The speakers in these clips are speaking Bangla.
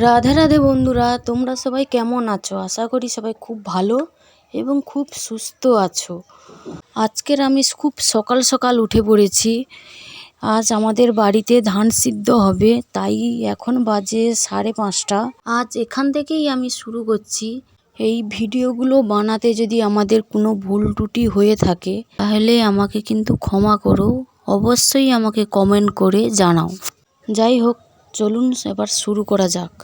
রাধে রাধে বন্ধুরা, তোমরা সবাই কেমন আছো? আশা করি সবাই খুব ভালো এবং খুব সুস্থ আছো। আজকের আমি খুব সকাল সকাল উঠে পড়েছি। আজ আমাদের বাড়িতে ধান সিদ্ধ হবে, তাই এখন বাজে 5:30। আজ এখান থেকেই আমি শুরু করছি। এই ভিডিওগুলো বানাতে যদি আমাদের কোনো ভুল ত্রুটি হয়ে থাকে তাহলে আমাকে কিন্তু ক্ষমা করো, অবশ্যই আমাকে কমেন্ট করে জানাও। যাই হোক, চলুন এবার শুরু করা যাক।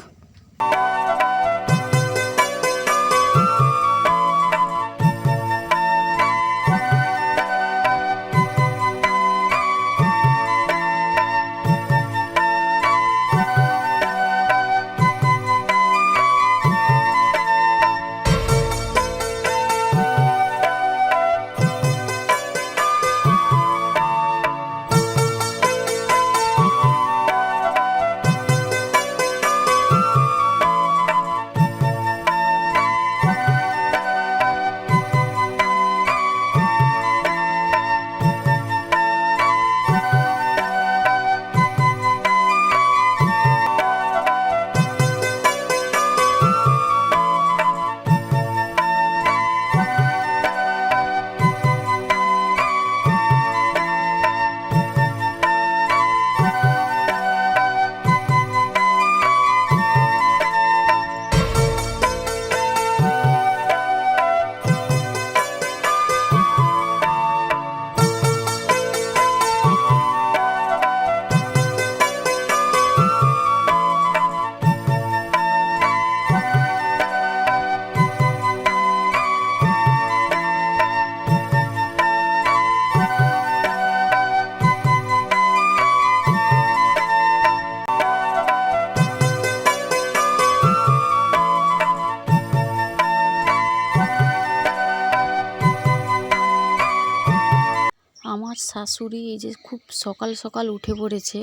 আমার শাশুড়ি এই যে খুব সকাল সকাল উঠে পড়েছে,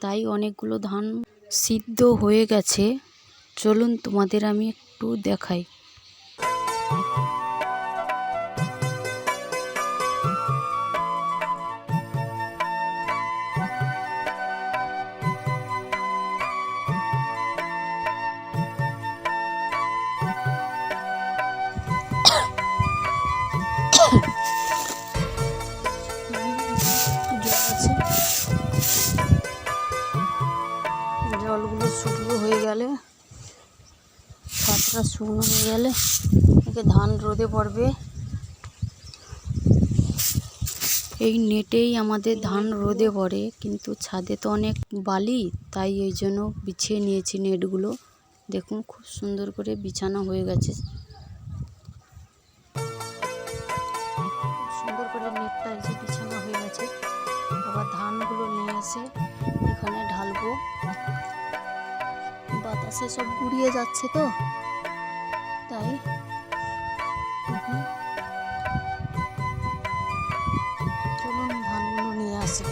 তাই অনেকগুলো ধান সিদ্ধ হয়ে গেছে। চলুন তোমাদের আমি একটু দেখাই। জলগুলো শুকনো হয়ে গেলে, ছাদটা শুকনো হয়ে গেলে একে ধান রোদে পড়বে। এই নেটেই আমাদের ধান রোদে পড়ে, কিন্তু ছাদে তো অনেক বালি, তাই এই জন্য বিছিয়ে নিয়েছি নেটগুলো। দেখুন খুব সুন্দর করে বিছানো হয়ে গেছে। সুন্দর করে নেটটা এই যে বিছানো হয়ে গেছে। আবার ধানগুলো নিয়ে এসে এখানে ঢালবো। বাতাসে সব গুড়িয়ে যাচ্ছে তো, তাই চলুন ধানগুলো নিয়ে আসি।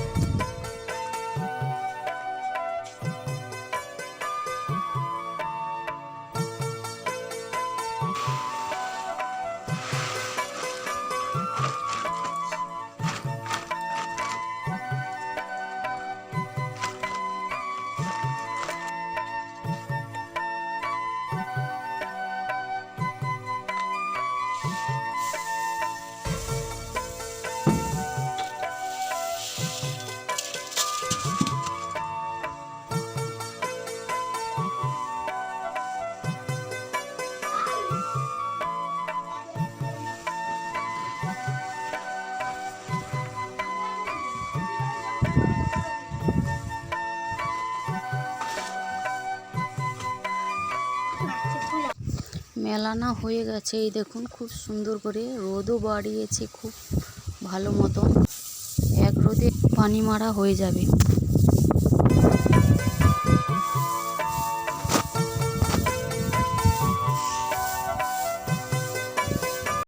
মেলানা হয়ে গেছে, এই দেখুন খুব সুন্দর করে রোদও বাড়িয়েছে খুব ভালো মতন। এক রোদে পানি মারা হয়ে যাবে।